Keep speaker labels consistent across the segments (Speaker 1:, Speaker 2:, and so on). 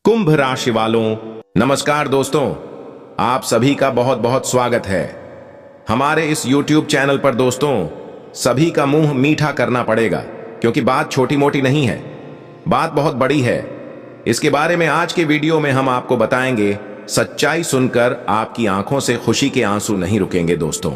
Speaker 1: कुंभ राशि वालों, नमस्कार दोस्तों। आप सभी का बहुत बहुत स्वागत है हमारे इस YouTube चैनल पर। दोस्तों, सभी का मुंह मीठा करना पड़ेगा क्योंकि बात छोटी मोटी नहीं है, बात बहुत बड़ी है। इसके बारे में आज के वीडियो में हम आपको बताएंगे। सच्चाई सुनकर आपकी आंखों से खुशी के आंसू नहीं रुकेंगे दोस्तों।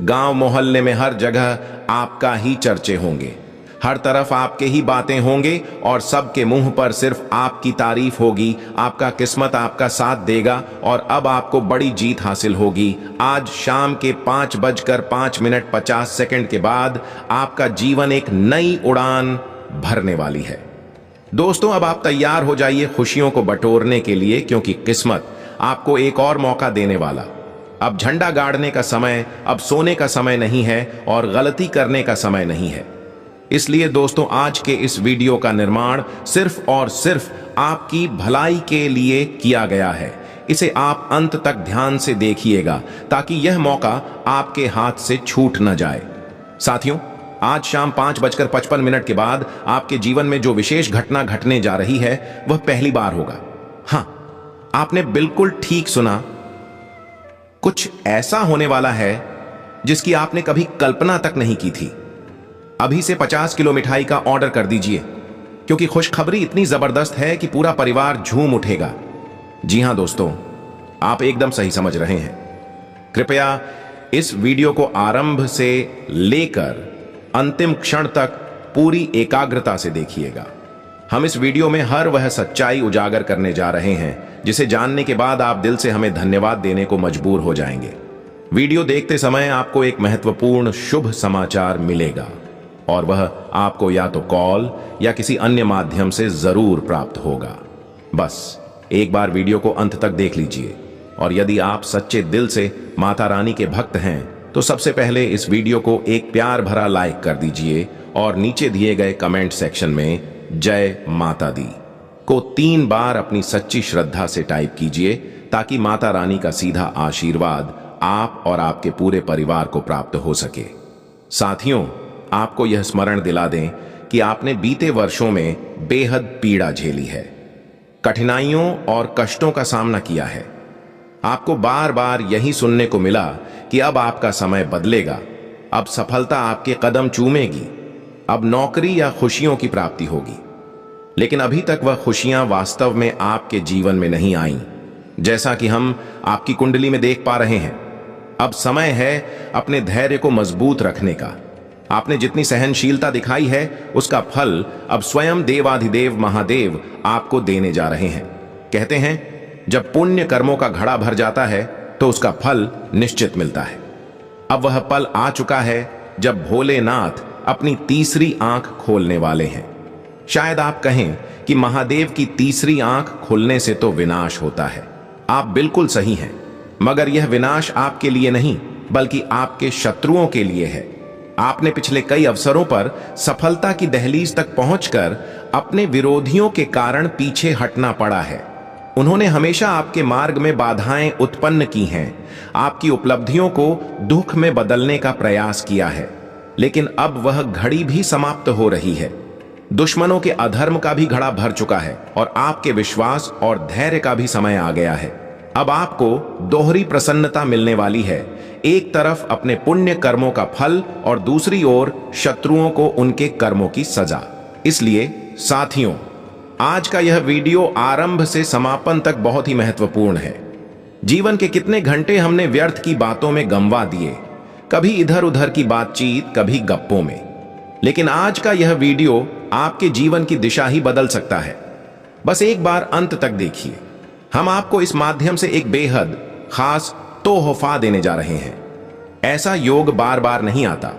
Speaker 1: गांव मोहल्ले में हर जगह आपका ही चर्चे होंगे, हर तरफ आपके ही बातें होंगे और सबके मुंह पर सिर्फ आपकी तारीफ होगी। आपका किस्मत आपका साथ देगा और अब आपको बड़ी जीत हासिल होगी। आज शाम के 5:05 के बाद आपका जीवन एक नई उड़ान भरने वाली है। दोस्तों, अब आप तैयार हो जाइए खुशियों को बटोरने के लिए, क्योंकि किस्मत आपको एक और मौका देने वाला। अब झंडा गाड़ने का समय, अब सोने का समय नहीं है और गलती करने का समय नहीं है। इसलिए दोस्तों, आज के इस वीडियो का निर्माण सिर्फ और सिर्फ आपकी भलाई के लिए किया गया है। इसे आप अंत तक ध्यान से देखिएगा ताकि यह मौका आपके हाथ से छूट न जाए। साथियों, आज शाम 5:55 के बाद आपके जीवन में जो विशेष घटना घटने जा रही है वह पहली बार होगा। हां, आपने बिल्कुल ठीक सुना। कुछ ऐसा होने वाला है जिसकी आपने कभी कल्पना तक नहीं की थी। अभी से 50 किलो मिठाई का ऑर्डर कर दीजिए, क्योंकि खुशखबरी इतनी जबरदस्त है कि पूरा परिवार झूम उठेगा। जी हां दोस्तों, आप एकदम सही समझ रहे हैं। कृपया इस वीडियो को आरंभ से लेकर अंतिम क्षण तक पूरी एकाग्रता से देखिएगा। हम इस वीडियो में हर वह सच्चाई उजागर करने जा रहे हैं जिसे जानने के बाद आप दिल से हमें धन्यवाद देने को मजबूर हो जाएंगे। वीडियो देखते समय आपको एक महत्वपूर्ण शुभ समाचार मिलेगा और वह आपको या तो कॉल या किसी अन्य माध्यम से जरूर प्राप्त होगा। बस एक बार वीडियो को अंत तक देख लीजिए और यदि आप सच्चे दिल से माता रानी के भक्त हैं तो सबसे पहले इस वीडियो को एक प्यार भरा लाइक कर दीजिए और नीचे दिए गए कमेंट सेक्शन में जय माता दी को 3 बार अपनी सच्ची श्रद्धा से टाइप कीजिए ताकि माता रानी का सीधा आशीर्वाद आप और आपके पूरे परिवार को प्राप्त हो सके। साथियों, आपको यह स्मरण दिला दें कि आपने बीते वर्षों में बेहद पीड़ा झेली है, कठिनाइयों और कष्टों का सामना किया है। आपको बार बार यही सुनने को मिला कि अब आपका समय बदलेगा, अब सफलता आपके कदम चूमेगी, अब नौकरी या खुशियों की प्राप्ति होगी। लेकिन अभी तक वह खुशियां वास्तव में आपके जीवन में नहीं आईं, जैसा कि हम आपकी कुंडली में देख पा रहे हैं। अब समय है अपने धैर्य को मजबूत रखने का। आपने जितनी सहनशीलता दिखाई है उसका फल अब स्वयं देवाधिदेव महादेव आपको देने जा रहे हैं। कहते हैं, जब पुण्य कर्मों का घड़ा भर जाता है तो उसका फल निश्चित मिलता है। अब वह पल आ चुका है जब भोलेनाथ अपनी तीसरी आंख खोलने वाले हैं। शायद आप कहें कि महादेव की तीसरी आंख खुलने से तो विनाश होता है। आप बिल्कुल सही हैं, मगर यह विनाश आपके लिए नहीं बल्कि आपके शत्रुओं के लिए है। आपने पिछले कई अवसरों पर सफलता की दहलीज तक पहुंचकर अपने विरोधियों के कारण पीछे हटना पड़ा है। उन्होंने हमेशा आपके मार्ग में बाधाएं उत्पन्न की हैं, आपकी उपलब्धियों को दुख में बदलने का प्रयास किया है। लेकिन अब वह घड़ी भी समाप्त हो रही है। दुश्मनों के अधर्म का भी घड़ा भर चुका है और आपके विश्वास और धैर्य का भी समय आ गया है। अब आपको दोहरी प्रसन्नता मिलने वाली है, एक तरफ अपने पुण्य कर्मों का फल और दूसरी ओर शत्रुओं को उनके कर्मों की सजा। इसलिए साथियों, आज का यह वीडियो आरंभ से समापन तक बहुत ही महत्वपूर्ण है। जीवन के कितने घंटे हमने व्यर्थ की बातों में गंवा दिए, कभी इधर उधर की बातचीत, कभी गप्पों में। लेकिन आज का यह वीडियो आपके जीवन की दिशा ही बदल सकता है। बस एक बार अंत तक देखिए। हम आपको इस माध्यम से एक बेहद खास तोहफा देने जा रहे हैं। ऐसा योग बार बार नहीं आता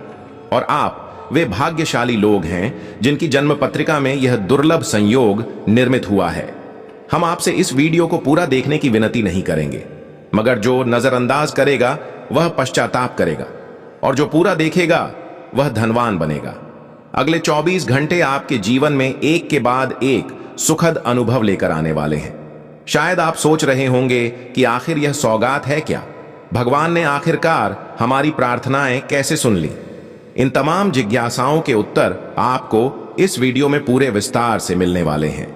Speaker 1: और आप वे भाग्यशाली लोग हैं जिनकी जन्म पत्रिका में यह दुर्लभ संयोग निर्मित हुआ है। हम आपसे इस वीडियो को पूरा देखने की विनती नहीं करेंगे, मगर जो नजरअंदाज करेगा वह पश्चाताप करेगा और जो पूरा देखेगा वह धनवान बनेगा। अगले 24 घंटे आपके जीवन में एक के बाद एक सुखद अनुभव लेकर आने वाले हैं। शायद आप सोच रहे होंगे कि आखिर यह सौगात है क्या? भगवान ने आखिरकार हमारी प्रार्थनाएं कैसे सुन ली? इन तमाम जिज्ञासाओं के उत्तर आपको इस वीडियो में पूरे विस्तार से मिलने वाले हैं।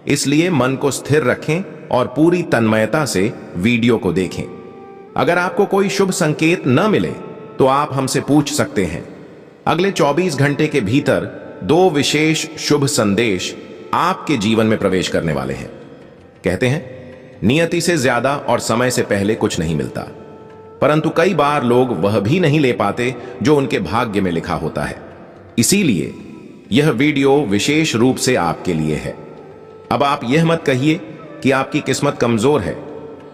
Speaker 1: इसलिए मन को स्थिर रखें और पूरी तन्मयता से वीडियो को देखें। अगर आपको कोई शुभ संकेत न मिले तो आप हमसे पूछ सकते हैं। अगले 24 घंटे के भीतर 2 विशेष शुभ संदेश आपके जीवन में प्रवेश करने वाले हैं। कहते हैं नियति से ज्यादा और समय से पहले कुछ नहीं मिलता, परंतु कई बार लोग वह भी नहीं ले पाते जो उनके भाग्य में लिखा होता है। इसीलिए यह वीडियो विशेष रूप से आपके लिए है। अब आप यह मत कहिए कि आपकी किस्मत कमजोर है,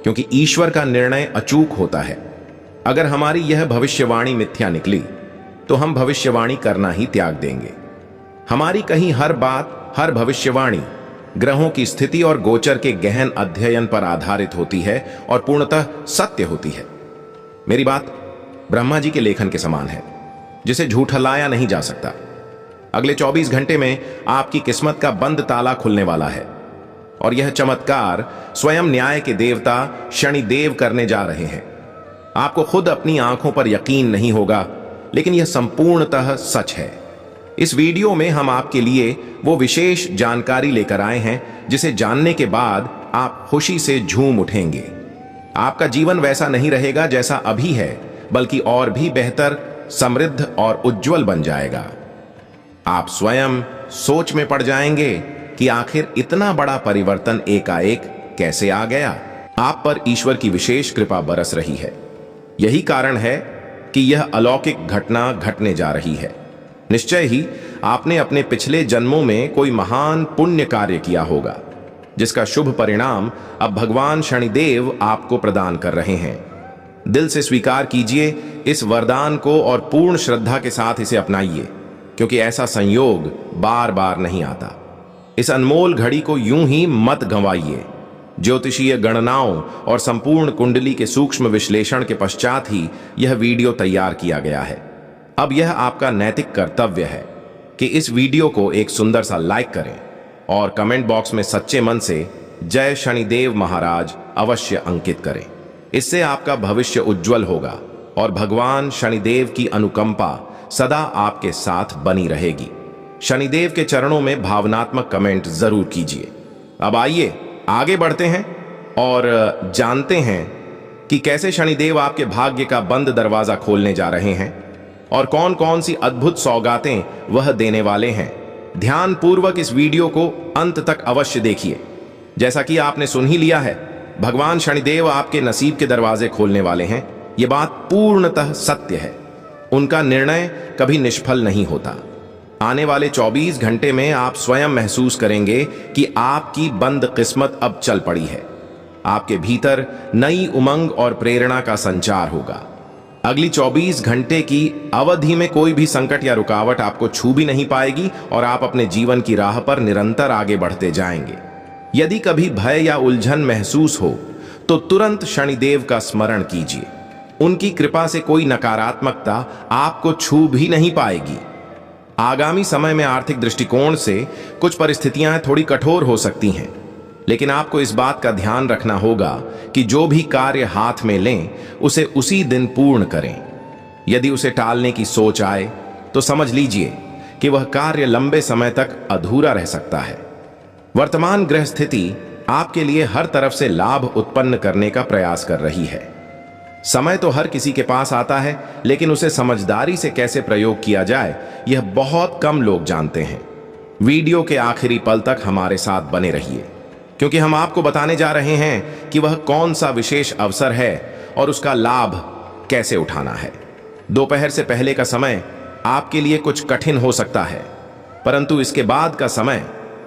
Speaker 1: क्योंकि ईश्वर का निर्णय अचूक होता है। अगर हमारी यह भविष्यवाणी मिथ्या निकली तो हम भविष्यवाणी करना ही त्याग देंगे। हमारी कहीं हर बात, हर भविष्यवाणी ग्रहों की स्थिति और गोचर के गहन अध्ययन पर आधारित होती है और पूर्णतः सत्य होती है। मेरी बात ब्रह्मा जी के लेखन के समान है, जिसे झूठलाया नहीं जा सकता। अगले 24 घंटे में आपकी किस्मत का बंद ताला खुलने वाला है और यह चमत्कार स्वयं न्याय के देवता शनिदेव करने जा रहे हैं। आपको खुद अपनी आंखों पर यकीन नहीं होगा, लेकिन यह संपूर्णतः सच है। इस वीडियो में हम आपके लिए वो विशेष जानकारी लेकर आए हैं जिसे जानने के बाद आप खुशी से झूम उठेंगे। आपका जीवन वैसा नहीं रहेगा जैसा अभी है, बल्कि और भी बेहतर, समृद्ध और उज्जवल बन जाएगा। आप स्वयं सोच में पड़ जाएंगे कि आखिर इतना बड़ा परिवर्तन एकाएक कैसे आ गया। आप पर ईश्वर की विशेष कृपा बरस रही है। यही कारण है कि यह अलौकिक घटना घटने जा रही है। निश्चय ही आपने अपने पिछले जन्मों में कोई महान पुण्य कार्य किया होगा, जिसका शुभ परिणाम अब भगवान शनिदेव आपको प्रदान कर रहे हैं। दिल से स्वीकार कीजिए इस वरदान को और पूर्ण श्रद्धा के साथ इसे अपनाइए, क्योंकि ऐसा संयोग बार बार नहीं आता। इस अनमोल घड़ी को यूं ही मत गंवाइए। ज्योतिषीय गणनाओं और संपूर्ण कुंडली के सूक्ष्म विश्लेषण के पश्चात ही यह वीडियो तैयार किया गया है। अब यह आपका नैतिक कर्तव्य है कि इस वीडियो को एक सुंदर सा लाइक करें और कमेंट बॉक्स में सच्चे मन से जय शनिदेव महाराज अवश्य अंकित करें। इससे आपका भविष्य उज्जवल होगा और भगवान शनिदेव की अनुकंपा सदा आपके साथ बनी रहेगी। शनिदेव के चरणों में भावनात्मक कमेंट जरूर कीजिए। अब आइए आगे बढ़ते हैं और जानते हैं कि कैसे शनिदेव आपके भाग्य का बंद दरवाजा खोलने जा रहे हैं और कौन कौन सी अद्भुत सौगातें वह देने वाले हैं। ध्यान पूर्वक इस वीडियो को अंत तक अवश्य देखिए। जैसा कि आपने सुन ही लिया है, भगवान शनिदेव आपके नसीब के दरवाजे खोलने वाले हैं। यह बात पूर्णतः सत्य है। उनका निर्णय कभी निष्फल नहीं होता। आने वाले 24 घंटे में आप स्वयं महसूस करेंगे कि आपकी बंद किस्मत अब चल पड़ी है। आपके भीतर नई उमंग और प्रेरणा का संचार होगा। अगली 24 घंटे की अवधि में कोई भी संकट या रुकावट आपको छू भी नहीं पाएगी और आप अपने जीवन की राह पर निरंतर आगे बढ़ते जाएंगे। यदि कभी भय या उलझन महसूस हो तो तुरंत शनिदेव का स्मरण कीजिए। उनकी कृपा से कोई नकारात्मकता आपको छू भी नहीं पाएगी। आगामी समय में आर्थिक दृष्टिकोण से कुछ परिस्थितियां थोड़ी कठोर हो सकती हैं, लेकिन आपको इस बात का ध्यान रखना होगा कि जो भी कार्य हाथ में लें उसे उसी दिन पूर्ण करें। यदि उसे टालने की सोच आए तो समझ लीजिए कि वह कार्य लंबे समय तक अधूरा रह सकता है। वर्तमान ग्रह स्थिति आपके लिए हर तरफ से लाभ उत्पन्न करने का प्रयास कर रही है। समय तो हर किसी के पास आता है, लेकिन उसे समझदारी से कैसे प्रयोग किया जाए यह बहुत कम लोग जानते हैं। वीडियो के आखिरी पल तक हमारे साथ बने रहिए, क्योंकि हम आपको बताने जा रहे हैं कि वह कौन सा विशेष अवसर है और उसका लाभ कैसे उठाना है। दोपहर से पहले का समय आपके लिए कुछ कठिन हो सकता है, परंतु इसके बाद का समय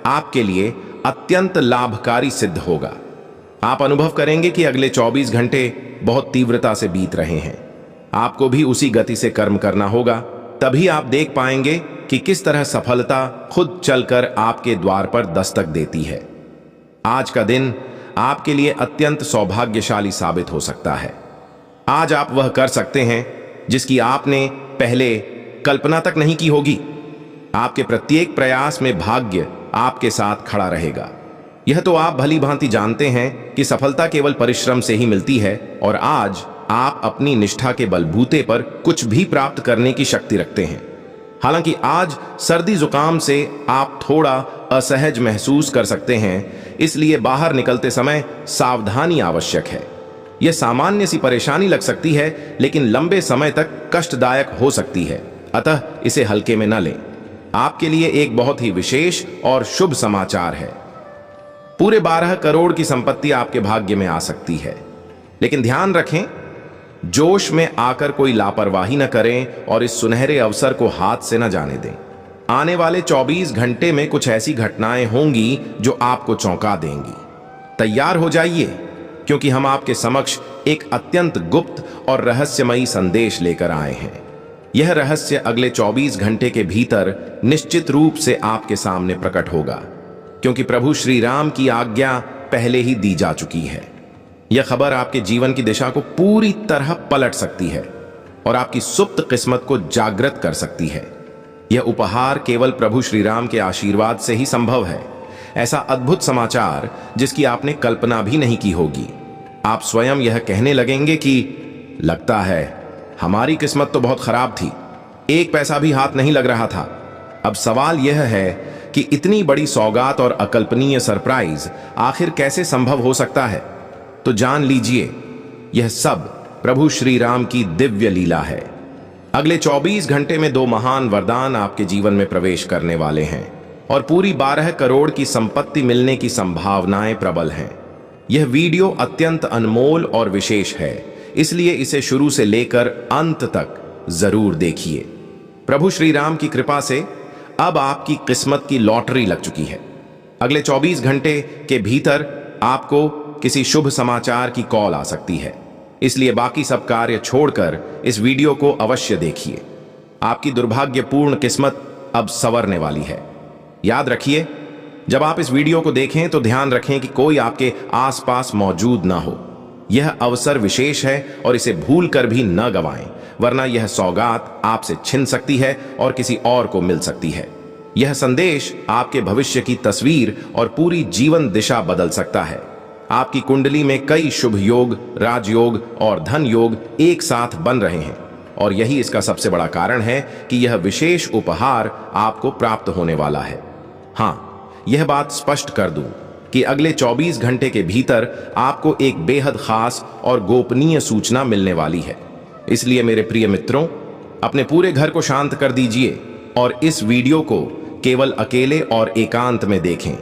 Speaker 1: आपके लिए अत्यंत लाभकारी सिद्ध होगा। आप अनुभव करेंगे कि अगले 24 घंटे बहुत तीव्रता से बीत रहे हैं। आपको भी उसी गति से कर्म करना होगा, तभी आप देख पाएंगे कि किस तरह सफलता खुद चलकर आपके द्वार पर दस्तक देती है। आज का दिन आपके लिए अत्यंत सौभाग्यशाली साबित हो सकता है। आज आप वह कर सकते हैं जिसकी आपने पहले कल्पना तक नहीं की होगी। आपके प्रत्येक प्रयास में भाग्य आपके साथ खड़ा रहेगा। यह तो आप भली भांति जानते हैं कि सफलता केवल परिश्रम से ही मिलती है, और आज आप अपनी निष्ठा के बलबूते पर कुछ भी प्राप्त करने की शक्ति रखते हैं। हालांकि आज सर्दी जुकाम से आप थोड़ा असहज महसूस कर सकते हैं, इसलिए बाहर निकलते समय सावधानी आवश्यक है। यह सामान्य सी परेशानी लग सकती है, लेकिन लंबे समय तक कष्टदायक हो सकती है, अतः इसे हल्के में न लें। आपके लिए एक बहुत ही विशेष और शुभ समाचार है। पूरे 12 करोड़ की संपत्ति आपके भाग्य में आ सकती है, लेकिन ध्यान रखें, जोश में आकर कोई लापरवाही न करें और इस सुनहरे अवसर को हाथ से न जाने दें। आने वाले 24 घंटे में कुछ ऐसी घटनाएं होंगी जो आपको चौंका देंगी। तैयार हो जाइए, क्योंकि हम आपके समक्ष एक अत्यंत गुप्त और रहस्यमयी संदेश लेकर आए हैं। यह रहस्य अगले 24 घंटे के भीतर निश्चित रूप से आपके सामने प्रकट होगा, क्योंकि प्रभु श्री राम की आज्ञा पहले ही दी जा चुकी है। यह खबर आपके जीवन की दिशा को पूरी तरह पलट सकती है और आपकी सुप्त किस्मत को जागृत कर सकती है। यह उपहार केवल प्रभु श्री राम के आशीर्वाद से ही संभव है। ऐसा अद्भुत समाचार जिसकी आपने कल्पना भी नहीं की होगी। आप स्वयं यह कहने लगेंगे कि लगता है हमारी किस्मत तो बहुत खराब थी, एक पैसा भी हाथ नहीं लग रहा था। अब सवाल यह है कि इतनी बड़ी सौगात और अकल्पनीय सरप्राइज आखिर कैसे संभव हो सकता है। तो जान लीजिए, यह सब प्रभु श्री राम की दिव्य लीला है। अगले 24 घंटे में 2 महान वरदान आपके जीवन में प्रवेश करने वाले हैं और पूरी 12 करोड़ की संपत्ति मिलने की संभावनाएं प्रबल हैं। यह वीडियो अत्यंत अनमोल और विशेष है, इसलिए इसे शुरू से लेकर अंत तक जरूर देखिए। प्रभु श्री राम की कृपा से अब आपकी किस्मत की लॉटरी लग चुकी है। अगले 24 घंटे के भीतर आपको किसी शुभ समाचार की कॉल आ सकती है, इसलिए बाकी सब कार्य छोड़कर इस वीडियो को अवश्य देखिए। आपकी दुर्भाग्यपूर्ण किस्मत अब संवरने वाली है। याद रखिए, जब आप इस वीडियो को देखें तो ध्यान रखें कि कोई आपके आसपास मौजूद ना हो। यह अवसर विशेष है और इसे भूल कर भी न गंवाएं, वरना यह सौगात आपसे छिन सकती है और किसी और को मिल सकती है। यह संदेश आपके भविष्य की तस्वीर और पूरी जीवन दिशा बदल सकता है। आपकी कुंडली में कई शुभ योग, राजयोग और धन योग एक साथ बन रहे हैं और यही इसका सबसे बड़ा कारण है कि यह विशेष उपहार आपको प्राप्त होने वाला है। हाँ, यह बात स्पष्ट कर दूं कि अगले 24 घंटे के भीतर आपको एक बेहद खास और गोपनीय सूचना मिलने वाली है। इसलिए मेरे प्रिय मित्रों, अपने पूरे घर को शांत कर दीजिए और इस वीडियो को केवल अकेले और एकांत में देखें,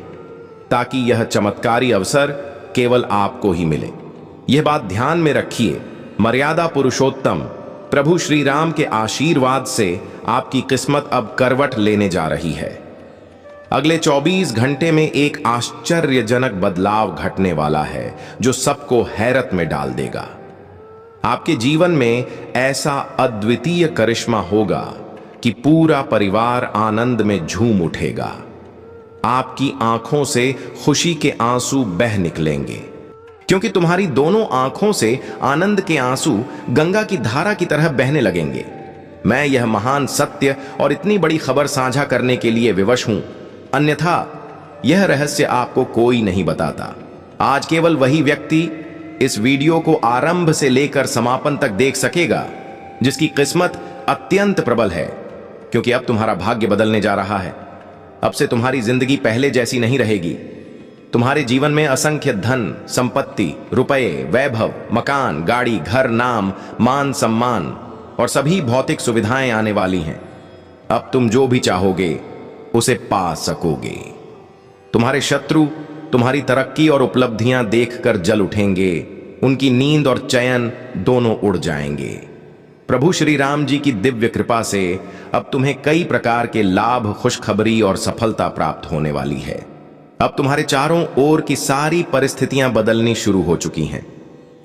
Speaker 1: ताकि यह चमत्कारी अवसर केवल आपको ही मिले। यह बात ध्यान में रखिए, मर्यादा पुरुषोत्तम प्रभु श्री राम के आशीर्वाद से आपकी किस्मत अब करवट लेने जा रही है। अगले 24 घंटे में एक आश्चर्यजनक बदलाव घटने वाला है जो सबको हैरत में डाल देगा। आपके जीवन में ऐसा अद्वितीय करिश्मा होगा कि पूरा परिवार आनंद में झूम उठेगा। आपकी आंखों से खुशी के आंसू बह निकलेंगे, क्योंकि तुम्हारी दोनों आंखों से आनंद के आंसू गंगा की धारा की तरह बहने लगेंगे। मैं यह महान सत्य और इतनी बड़ी खबर साझा करने के लिए विवश हूं, अन्यथा यह रहस्य आपको कोई नहीं बताता। आज केवल वही व्यक्ति इस वीडियो को आरंभ से लेकर समापन तक देख सकेगा जिसकी किस्मत अत्यंत प्रबल है, क्योंकि अब तुम्हारा भाग्य बदलने जा रहा है। अब से तुम्हारी जिंदगी पहले जैसी नहीं रहेगी। तुम्हारे जीवन में असंख्य धन, संपत्ति, रुपए, वैभव, मकान, गाड़ी, घर, नाम, मान, सम्मान और सभी भौतिक सुविधाएं आने वाली हैं। अब तुम जो भी चाहोगे उसे पा सकोगे। तुम्हारे शत्रु तुम्हारी तरक्की और उपलब्धियां देखकर जल उठेंगे, उनकी नींद और चैन दोनों उड़ जाएंगे। प्रभु श्री राम जी की दिव्य कृपा से अब तुम्हें कई प्रकार के लाभ, खुशखबरी और सफलता प्राप्त होने वाली है। अब तुम्हारे चारों ओर की सारी परिस्थितियां बदलनी शुरू हो चुकी हैं।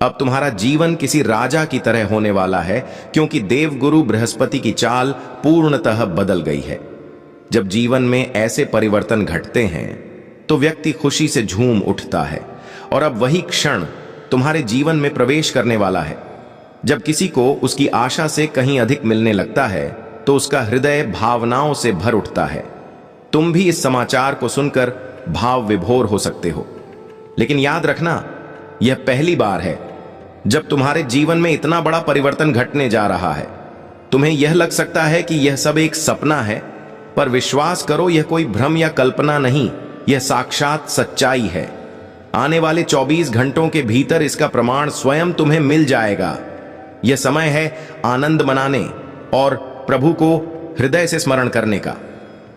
Speaker 1: अब तुम्हारा जीवन किसी राजा की तरह होने वाला है, क्योंकि देवगुरु बृहस्पति की चाल पूर्णतः बदल गई है। जब जीवन में ऐसे परिवर्तन घटते हैं तो व्यक्ति खुशी से झूम उठता है, और अब वही क्षण तुम्हारे जीवन में प्रवेश करने वाला है। जब किसी को उसकी आशा से कहीं अधिक मिलने लगता है तो उसका हृदय भावनाओं से भर उठता है। तुम भी इस समाचार को सुनकर भाव विभोर हो सकते हो, लेकिन याद रखना, यह पहली बार है जब तुम्हारे जीवन में इतना बड़ा परिवर्तन घटने जा रहा है। तुम्हें यह लग सकता है कि यह सब एक सपना है, पर विश्वास करो, यह कोई भ्रम या कल्पना नहीं, यह साक्षात सच्चाई है। आने वाले 24 घंटों के भीतर इसका प्रमाण स्वयं तुम्हें मिल जाएगा। यह समय है आनंद मनाने और प्रभु को हृदय से स्मरण करने का।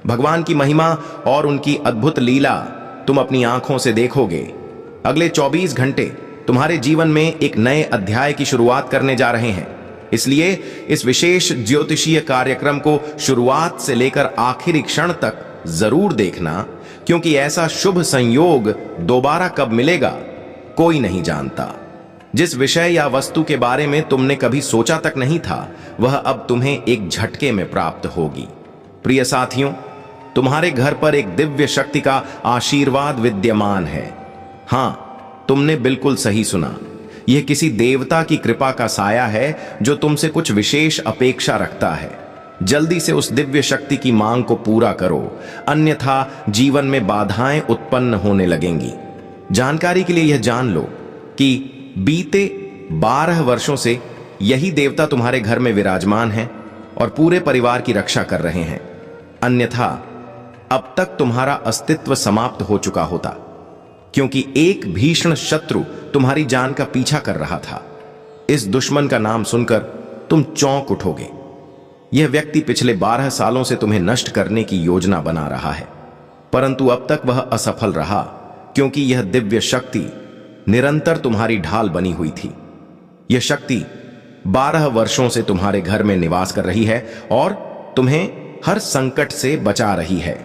Speaker 1: भगवान की महिमा और उनकी अद्भुत लीला तुम अपनी आंखों से देखोगे। अगले 24 घंटे तुम्हारे जीवन में एक नए अध्याय की शुरुआत करने जा रहे हैं। इसलिए इस विशेष ज्योतिषीय कार्यक्रम को शुरुआत से लेकर आखिरी क्षण तक जरूर देखना, क्योंकि ऐसा शुभ संयोग दोबारा कब मिलेगा कोई नहीं जानता। जिस विषय या वस्तु के बारे में तुमने कभी सोचा तक नहीं था, वह अब तुम्हें एक झटके में प्राप्त होगी। प्रिय साथियों, तुम्हारे घर पर एक दिव्य शक्ति का आशीर्वाद विद्यमान है। हां, तुमने बिल्कुल सही सुना। यह किसी देवता की कृपा का साया है जो तुमसे कुछ विशेष अपेक्षा रखता है। जल्दी से उस दिव्य शक्ति की मांग को पूरा करो, अन्यथा जीवन में बाधाएं उत्पन्न होने लगेंगी। जानकारी के लिए यह जान लो कि बीते 12 वर्षों से यही देवता तुम्हारे घर में विराजमान है और पूरे परिवार की रक्षा कर रहे हैं। अन्यथा अब तक तुम्हारा अस्तित्व समाप्त हो चुका होता, क्योंकि एक भीषण शत्रु तुम्हारी जान का पीछा कर रहा था। इस दुश्मन का नाम सुनकर तुम चौंक उठोगे। यह व्यक्ति पिछले 12 सालों से तुम्हें नष्ट करने की योजना बना रहा है, परंतु अब तक वह असफल रहा, क्योंकि यह दिव्य शक्ति निरंतर तुम्हारी ढाल बनी हुई थी। यह शक्ति 12 वर्षों से तुम्हारे घर में निवास कर रही है और तुम्हें हर संकट से बचा रही है।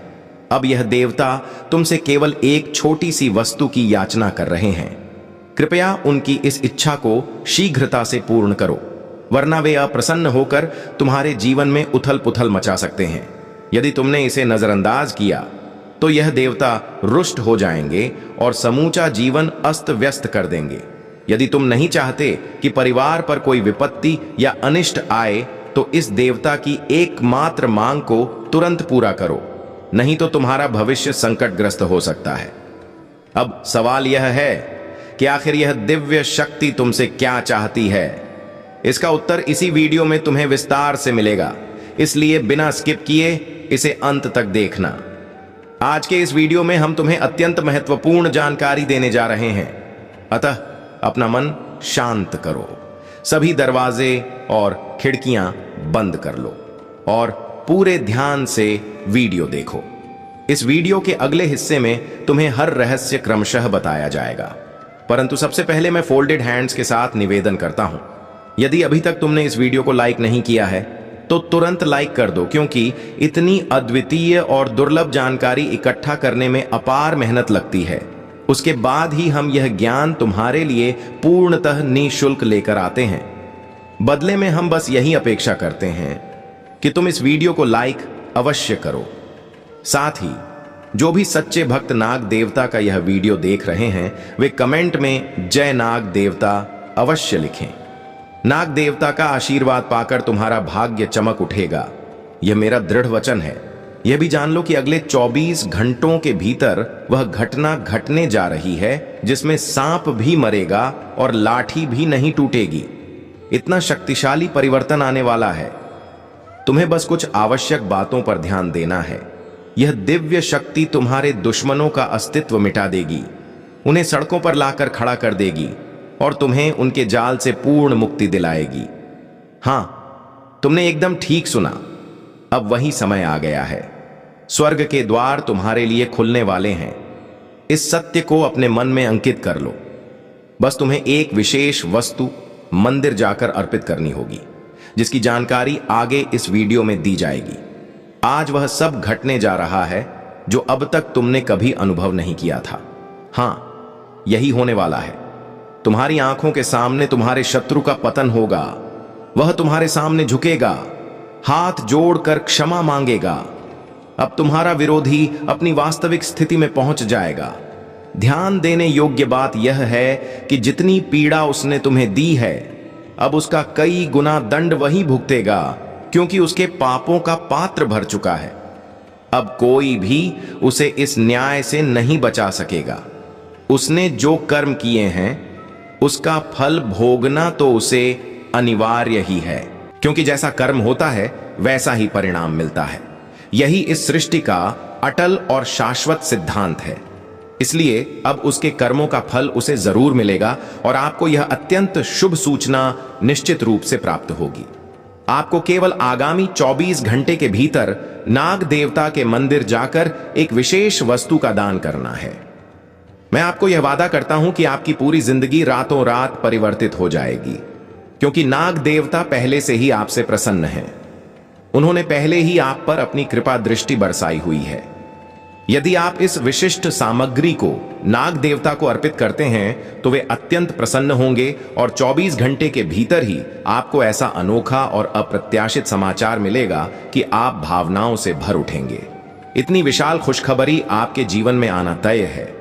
Speaker 1: अब यह देवता तुमसे केवल एक छोटी सी वस्तु की याचना कर रहे हैं। कृपया उनकी इस इच्छा को शीघ्रता से पूर्ण करो, वरना वे अप्रसन्न होकर तुम्हारे जीवन में उथल पुथल मचा सकते हैं। यदि तुमने इसे नजरअंदाज किया तो यह देवता रुष्ट हो जाएंगे और समूचा जीवन अस्त व्यस्त कर देंगे। यदि तुम नहीं चाहते कि परिवार पर कोई विपत्ति या अनिष्ट आए, तो इस देवता की एकमात्र मांग को तुरंत पूरा करो, नहीं तो तुम्हारा भविष्य संकटग्रस्त हो सकता है। अब सवाल यह है कि आखिर यह दिव्य शक्ति तुमसे क्या चाहती है। इसका उत्तर इसी वीडियो में तुम्हें विस्तार से मिलेगा, इसलिए बिना स्किप किए इसे अंत तक देखना। आज के इस वीडियो में हम तुम्हें अत्यंत महत्वपूर्ण जानकारी देने जा रहे हैं, अतः अपना मन शांत करो, सभी दरवाजे और खिड़कियां बंद कर लो और पूरे ध्यान से वीडियो देखो। इस वीडियो के अगले हिस्से में तुम्हें हर रहस्य क्रमशः बताया जाएगा, परंतु सबसे पहले मैं फोल्डेड हैंड्स के साथ निवेदन करता हूं, यदि अभी तक तुमने इस वीडियो को लाइक नहीं किया है तो तुरंत लाइक कर दो, क्योंकि इतनी अद्वितीय और दुर्लभ जानकारी इकट्ठा करने में अपार मेहनत लगती है। उसके बाद ही हम यह ज्ञान तुम्हारे लिए पूर्णतः निःशुल्क लेकर आते हैं। बदले में हम बस यही अपेक्षा करते हैं कि तुम इस वीडियो को लाइक अवश्य करो। साथ ही जो भी सच्चे भक्त नाग देवता का यह वीडियो देख रहे हैं, वे कमेंट में जय नाग देवता अवश्य लिखें। नाग देवता का आशीर्वाद पाकर तुम्हारा भाग्य चमक उठेगा, यह मेरा दृढ़ वचन है। यह भी जान लो कि अगले 24 घंटों के भीतर वह घटना घटने जा रही है जिसमें सांप भी मरेगा और लाठी भी नहीं टूटेगी। इतना शक्तिशाली परिवर्तन आने वाला है। तुम्हें बस कुछ आवश्यक बातों पर ध्यान देना है। यह दिव्य शक्ति तुम्हारे दुश्मनों का अस्तित्व मिटा देगी, उन्हें सड़कों पर लाकर खड़ा कर देगी और तुम्हें उनके जाल से पूर्ण मुक्ति दिलाएगी। हां, तुमने एकदम ठीक सुना। अब वही समय आ गया है। स्वर्ग के द्वार तुम्हारे लिए खुलने वाले हैं। इस सत्य को अपने मन में अंकित कर लो। बस तुम्हें एक विशेष वस्तु मंदिर जाकर अर्पित करनी होगी, जिसकी जानकारी आगे इस वीडियो में दी जाएगी। आज वह सब घटने जा रहा है जो अब तक तुमने कभी अनुभव नहीं किया था। हां, यही होने वाला है। तुम्हारी आंखों के सामने तुम्हारे शत्रु का पतन होगा। वह तुम्हारे सामने झुकेगा, हाथ जोड़कर क्षमा मांगेगा। अब तुम्हारा विरोधी अपनी वास्तविक स्थिति में पहुंच जाएगा। ध्यान देने योग्य बात यह है कि जितनी पीड़ा उसने तुम्हें दी है, अब उसका कई गुना दंड वही भुगतेगा, क्योंकि उसके पापों का पात्र भर चुका है। अब कोई भी उसे इस न्याय से नहीं बचा सकेगा। उसने जो कर्म किए हैं उसका फल भोगना तो उसे अनिवार्य ही है। क्योंकि जैसा कर्म होता है वैसा ही परिणाम मिलता है। यही इस सृष्टि का अटल और शाश्वत सिद्धांत है। इसलिए अब उसके कर्मों का फल उसे जरूर मिलेगा और आपको यह अत्यंत शुभ सूचना निश्चित रूप से प्राप्त होगी। आपको केवल आगामी 24 घंटे के भीतर नाग देवता के मंदिर जाकर एक विशेष वस्तु का दान करना है। मैं आपको यह वादा करता हूं कि आपकी पूरी जिंदगी रातों रात परिवर्तित हो जाएगी, क्योंकि नाग देवता पहले से ही आपसे प्रसन्न हैं। उन्होंने पहले ही आप पर अपनी कृपा दृष्टि बरसाई हुई है। यदि आप इस विशिष्ट सामग्री को नाग देवता को अर्पित करते हैं तो वे अत्यंत प्रसन्न होंगे और 24 घंटे के भीतर ही आपको ऐसा अनोखा और अप्रत्याशित समाचार मिलेगा कि आप भावनाओं से भर उठेंगे। इतनी विशाल खुशखबरी आपके जीवन में आना तय है।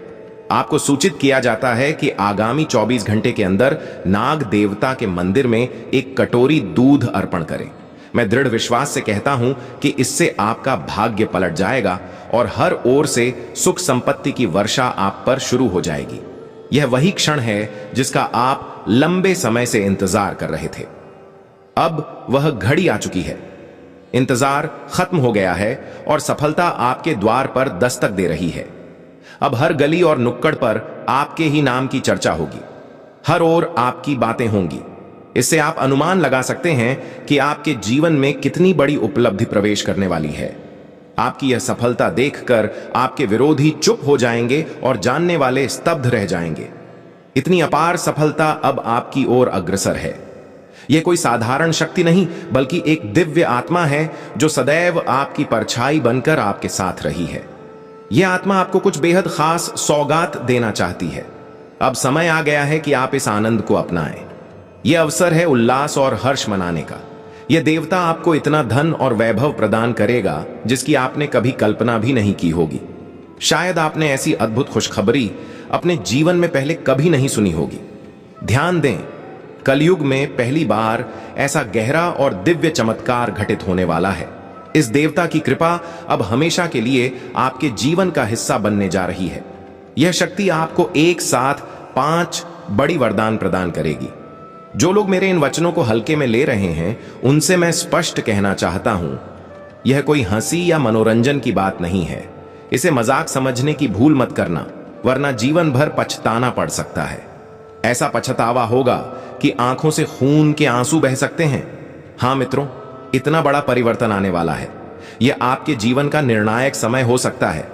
Speaker 1: आपको सूचित किया जाता है कि आगामी 24 घंटे के अंदर नाग देवता के मंदिर में एक कटोरी दूध अर्पण करें। मैं दृढ़ विश्वास से कहता हूं कि इससे आपका भाग्य पलट जाएगा और हर ओर से सुख संपत्ति की वर्षा आप पर शुरू हो जाएगी। यह वही क्षण है जिसका आप लंबे समय से इंतजार कर रहे थे। अब वह घड़ी आ चुकी है। इंतजार खत्म हो गया है और सफलता आपके द्वार पर दस्तक दे रही है। अब हर गली और नुक्कड़ पर आपके ही नाम की चर्चा होगी। हर ओर आपकी बातें होंगी। इससे आप अनुमान लगा सकते हैं कि आपके जीवन में कितनी बड़ी उपलब्धि प्रवेश करने वाली है। आपकी यह सफलता देखकर आपके विरोधी चुप हो जाएंगे और जानने वाले स्तब्ध रह जाएंगे। इतनी अपार सफलता अब आपकी ओर अग्रसर है। यह कोई साधारण शक्ति नहीं, बल्कि एक दिव्य आत्मा है जो सदैव आपकी परछाई बनकर आपके साथ रही है। यह आत्मा आपको कुछ बेहद खास सौगात देना चाहती है। अब समय आ गया है कि आप इस आनंद को अपनाएं। यह अवसर है उल्लास और हर्ष मनाने का। यह देवता आपको इतना धन और वैभव प्रदान करेगा जिसकी आपने कभी कल्पना भी नहीं की होगी। शायद आपने ऐसी अद्भुत खुशखबरी अपने जीवन में पहले कभी नहीं सुनी होगी। ध्यान दें, कलयुग में पहली बार ऐसा गहरा और दिव्य चमत्कार घटित होने वाला है। इस देवता की कृपा अब हमेशा के लिए आपके जीवन का हिस्सा बनने जा रही है। यह शक्ति आपको एक साथ 5 बड़ी वरदान प्रदान करेगी। जो लोग मेरे इन वचनों को हल्के में ले रहे हैं उनसे मैं स्पष्ट कहना चाहता हूं, यह कोई हंसी या मनोरंजन की बात नहीं है। इसे मजाक समझने की भूल मत करना, वरना जीवन भर पछताना पड़ सकता है। ऐसा पछतावा होगा कि आंखों से खून के आंसू बह सकते हैं। हां मित्रों, इतना बड़ा परिवर्तन आने वाला है। यह आपके जीवन का निर्णायक समय हो सकता है।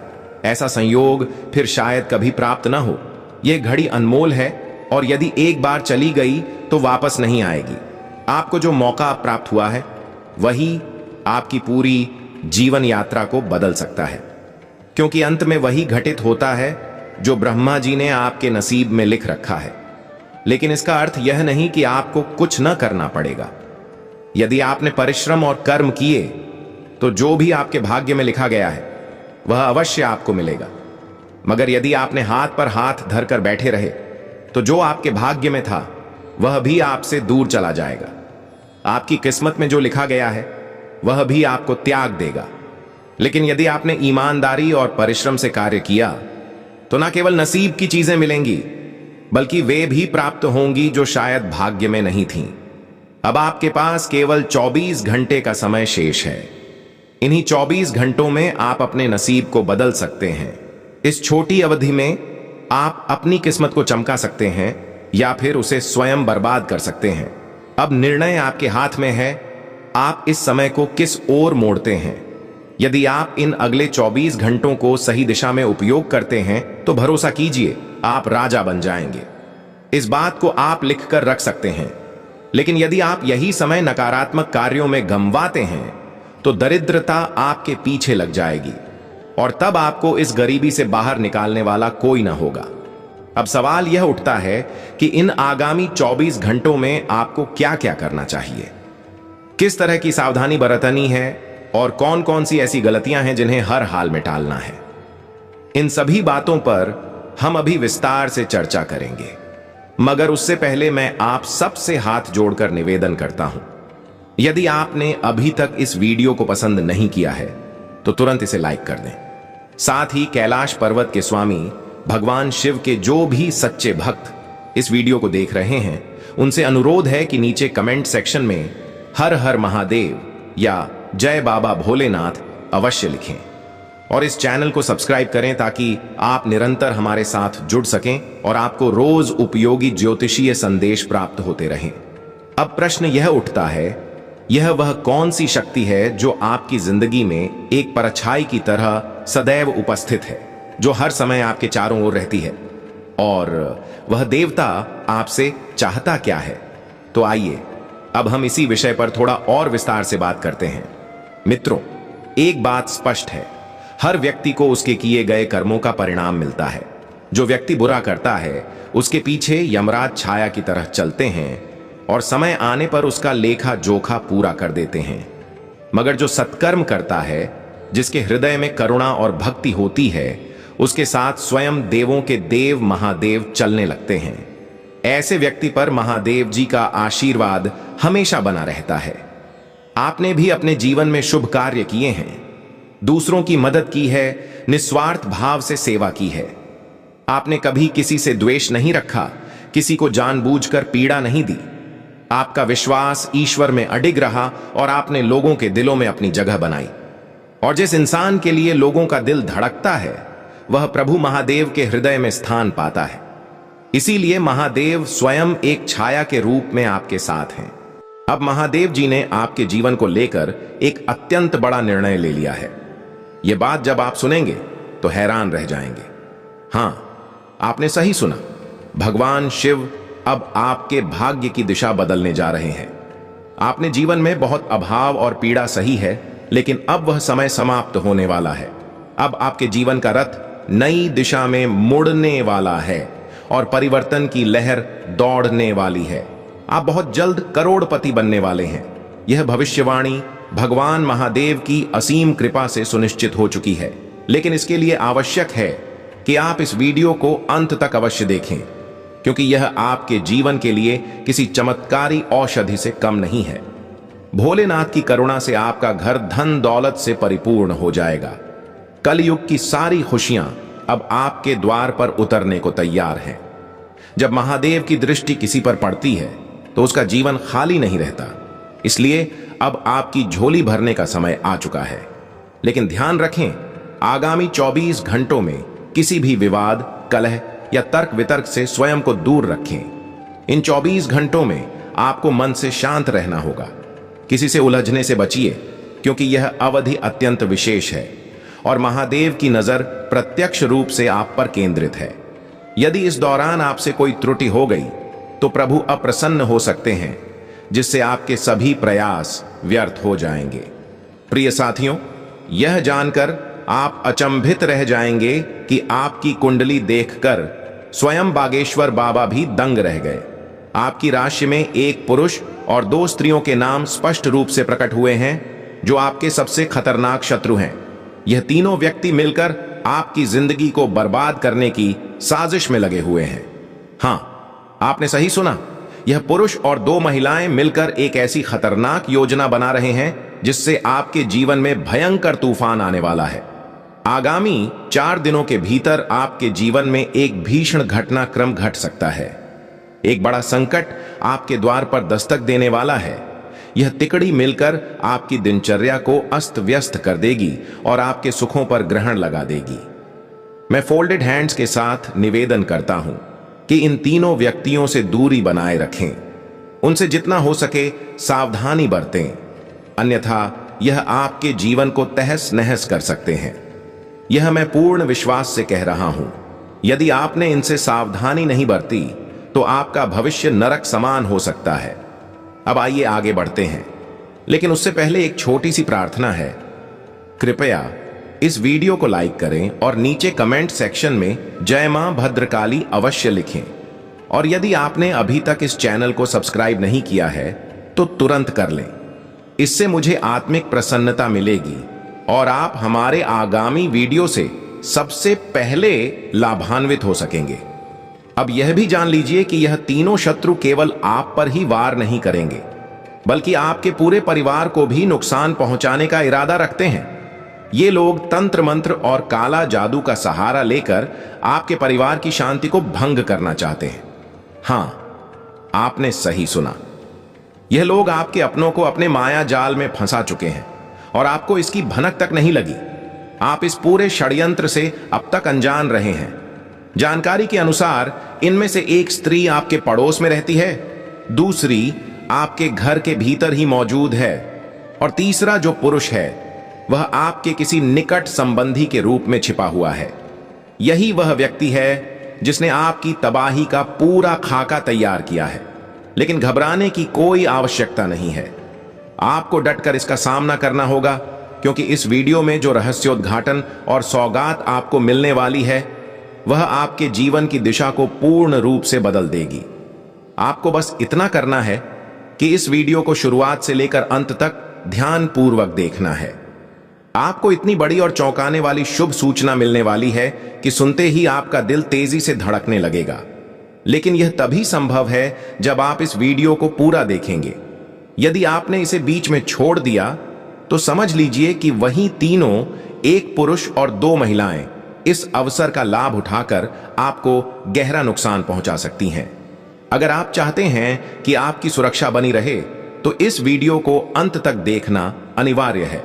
Speaker 1: ऐसा संयोग फिर शायद कभी प्राप्त न हो। यह घड़ी अनमोल है और यदि एक बार चली गई तो वापस नहीं आएगी। आपको जो मौका प्राप्त हुआ है वही आपकी पूरी जीवन यात्रा को बदल सकता है, क्योंकि अंत में वही घटित होता है जो ब्रह्मा जी ने आपके नसीब में लिख रखा है। लेकिन इसका अर्थ यह नहीं कि आपको कुछ न करना पड़ेगा। यदि आपने परिश्रम और कर्म किए तो जो भी आपके भाग्य में लिखा गया है वह अवश्य आपको मिलेगा। मगर यदि आपने हाथ पर हाथ धरकर बैठे रहे तो जो आपके भाग्य में था वह भी आपसे दूर चला जाएगा। आपकी किस्मत में जो लिखा गया है वह भी आपको त्याग देगा। लेकिन यदि आपने ईमानदारी और परिश्रम से कार्य किया तो न केवल नसीब की चीजें मिलेंगी, बल्कि वे भी प्राप्त होंगी जो शायद भाग्य में नहीं थीं। अब आपके पास केवल 24 घंटे का समय शेष है। इन्हीं 24 घंटों में आप अपने नसीब को बदल सकते हैं। इस छोटी अवधि में आप अपनी किस्मत को चमका सकते हैं या फिर उसे स्वयं बर्बाद कर सकते हैं। अब निर्णय आपके हाथ में है, आप इस समय को किस ओर मोड़ते हैं। यदि आप इन अगले 24 घंटों को सही दिशा में उपयोग करते हैं तो भरोसा कीजिए, आप राजा बन जाएंगे। इस बात को आप लिखकर रख सकते हैं। लेकिन यदि आप यही समय नकारात्मक कार्यों में गंवाते हैं तो दरिद्रता आपके पीछे लग जाएगी और तब आपको इस गरीबी से बाहर निकालने वाला कोई ना होगा। अब सवाल यह उठता है कि इन आगामी 24 घंटों में आपको क्या क्या करना चाहिए, किस तरह की सावधानी बरतनी है और कौन कौन सी ऐसी गलतियां हैं जिन्हें हर हाल में टालना है। इन सभी बातों पर हम अभी विस्तार से चर्चा करेंगे, मगर उससे पहले मैं आप सबसे हाथ जोड़कर निवेदन करता हूं, यदि आपने अभी तक इस वीडियो को पसंद नहीं किया है तो तुरंत इसे लाइक कर दें। साथ ही कैलाश पर्वत के स्वामी भगवान शिव के जो भी सच्चे भक्त इस वीडियो को देख रहे हैं उनसे अनुरोध है कि नीचे कमेंट सेक्शन में हर हर महादेव या जय बाबा भोलेनाथ अवश्य लिखें और इस चैनल को सब्सक्राइब करें ताकि आप निरंतर हमारे साथ जुड़ सकें और आपको रोज उपयोगी ज्योतिषीय संदेश प्राप्त होते रहें। अब प्रश्न यह उठता है, यह वह कौन सी शक्ति है जो आपकी जिंदगी में एक परछाई की तरह सदैव उपस्थित है, जो हर समय आपके चारों ओर रहती है, और वह देवता आपसे चाहता क्या है? तो आइए अब हम इसी विषय पर थोड़ा और विस्तार से बात करते हैं। मित्रों, एक बात स्पष्ट है, हर व्यक्ति को उसके किए गए कर्मों का परिणाम मिलता है। जो व्यक्ति बुरा करता है उसके पीछे यमराज छाया की तरह चलते हैं और समय आने पर उसका लेखा जोखा पूरा कर देते हैं। मगर जो सत्कर्म करता है, जिसके हृदय में करुणा और भक्ति होती है, उसके साथ स्वयं देवों के देव महादेव चलने लगते हैं। ऐसे व्यक्ति पर महादेव जी का आशीर्वाद हमेशा बना रहता है। आपने भी अपने जीवन में शुभ कार्य किए हैं, दूसरों की मदद की है, निस्वार्थ भाव से सेवा की है। आपने कभी किसी से द्वेष नहीं रखा, किसी को जानबूझकर पीड़ा नहीं दी। आपका विश्वास ईश्वर में अडिग रहा और आपने लोगों के दिलों में अपनी जगह बनाई। और जिस इंसान के लिए लोगों का दिल धड़कता है, वह प्रभु महादेव के हृदय में स्थान पाता है। इसीलिए महादेव स्वयं एक छाया के रूप में आपके साथ हैं। अब महादेव जी ने आपके जीवन को लेकर एक अत्यंत बड़ा निर्णय ले लिया है। यह बात जब आप सुनेंगे तो हैरान रह जाएंगे। हां, आपने सही सुना, भगवान शिव अब आपके भाग्य की दिशा बदलने जा रहे हैं। आपने जीवन में बहुत अभाव और पीड़ा सही है, लेकिन अब वह समय समाप्त होने वाला है। अब आपके जीवन का रथ नई दिशा में मुड़ने वाला है और परिवर्तन की लहर दौड़ने वाली है। आप बहुत जल्द करोड़पति बनने वाले हैं। यह भविष्यवाणी भगवान महादेव की असीम कृपा से सुनिश्चित हो चुकी है, लेकिन इसके लिए आवश्यक है कि आप इस वीडियो को अंत तक अवश्य देखें, क्योंकि यह आपके जीवन के लिए किसी चमत्कारी औषधि से कम नहीं है। भोलेनाथ की करुणा से आपका घर धन दौलत से परिपूर्ण हो जाएगा। कलयुग की सारी खुशियां अब आपके द्वार पर उतरने को तैयार हैं। जब महादेव की दृष्टि किसी पर पड़ती है तो उसका जीवन खाली नहीं रहता। इसलिए अब आपकी झोली भरने का समय आ चुका है। लेकिन ध्यान रखें, आगामी 24 घंटों में किसी भी विवाद, कलह या तर्क वितर्क से स्वयं को दूर रखें। इन 24 घंटों में आपको मन से शांत रहना होगा। किसी से उलझने से बचिए, क्योंकि यह अवधि अत्यंत विशेष है और महादेव की नजर प्रत्यक्ष रूप से आप पर केंद्रित है। यदि इस दौरान आपसे कोई त्रुटि हो गई तो प्रभु अप्रसन्न हो सकते हैं, जिससे आपके सभी प्रयास व्यर्थ हो जाएंगे। प्रिय साथियों, यह जानकर आप अचंभित रह जाएंगे कि आपकी कुंडली देखकर स्वयं बागेश्वर बाबा भी दंग रह गए। आपकी राशि में एक पुरुष और 2 स्त्रियों के नाम स्पष्ट रूप से प्रकट हुए हैं, जो आपके सबसे खतरनाक शत्रु हैं। यह तीनों व्यक्ति मिलकर आपकी जिंदगी को बर्बाद करने की साजिश में लगे हुए हैं। हां, आपने सही सुना, यह पुरुष और 2 महिलाएं मिलकर एक ऐसी खतरनाक योजना बना रहे हैं जिससे आपके जीवन में भयंकर तूफान आने वाला है। आगामी 4 दिनों के भीतर आपके जीवन में एक भीषण घटनाक्रम घट सकता है। एक बड़ा संकट आपके द्वार पर दस्तक देने वाला है। यह तिकड़ी मिलकर आपकी दिनचर्या को अस्त व्यस्त कर देगी और आपके सुखों पर ग्रहण लगा देगी। मैं फोल्डेड हैंड्स के साथ निवेदन करता हूं कि इन तीनों व्यक्तियों से दूरी बनाए रखें। उनसे जितना हो सके सावधानी बरतें, अन्यथा यह आपके जीवन को तहस नहस कर सकते हैं। यह मैं पूर्ण विश्वास से कह रहा हूं। यदि आपने इनसे सावधानी नहीं बरती तो आपका भविष्य नरक समान हो सकता है। अब आइए आगे बढ़ते हैं, लेकिन उससे पहले एक छोटी सी प्रार्थना है। कृपया इस वीडियो को लाइक करें और नीचे कमेंट सेक्शन में जय मां भद्रकाली अवश्य लिखें। और यदि आपने अभी तक इस चैनल को सब्सक्राइब नहीं किया है तो तुरंत कर लें। इससे मुझे आत्मिक प्रसन्नता मिलेगी और आप हमारे आगामी वीडियो से सबसे पहले लाभान्वित हो सकेंगे। अब यह भी जान लीजिए कि यह तीनों शत्रु केवल आप पर ही वार नहीं करेंगे, बल्कि आपके पूरे परिवार को भी नुकसान पहुंचाने का इरादा रखते हैं। ये लोग तंत्र मंत्र और काला जादू का सहारा लेकर आपके परिवार की शांति को भंग करना चाहते हैं। हां, आपने सही सुना, यह लोग आपके अपनों को अपने माया जाल में फंसा चुके हैं और आपको इसकी भनक तक नहीं लगी। आप इस पूरे षड्यंत्र से अब तक अनजान रहे हैं। जानकारी के अनुसार इनमें से एक स्त्री आपके पड़ोस में रहती है, दूसरी आपके घर के भीतर ही मौजूद है और तीसरा जो पुरुष है वह आपके किसी निकट संबंधी के रूप में छिपा हुआ है। यही वह व्यक्ति है जिसने आपकी तबाही का पूरा खाका तैयार किया है। लेकिन घबराने की कोई आवश्यकता नहीं है। आपको डटकर इसका सामना करना होगा, क्योंकि इस वीडियो में जो रहस्योद्घाटन और सौगात आपको मिलने वाली है वह आपके जीवन की दिशा को पूर्ण रूप से बदल देगी। आपको बस इतना करना है कि इस वीडियो को शुरुआत से लेकर अंत तक ध्यानपूर्वक देखना है। आपको इतनी बड़ी और चौंकाने वाली शुभ सूचना मिलने वाली है कि सुनते ही आपका दिल तेजी से धड़कने लगेगा। लेकिन यह तभी संभव है जब आप इस वीडियो को पूरा देखेंगे। यदि आपने इसे बीच में छोड़ दिया तो समझ लीजिए कि वही तीनों, एक पुरुष और दो महिलाएं, इस अवसर का लाभ उठाकर आपको गहरा नुकसान पहुंचा सकती हैं। अगर आप चाहते हैं कि आपकी सुरक्षा बनी रहे तो इस वीडियो को अंत तक देखना अनिवार्य है।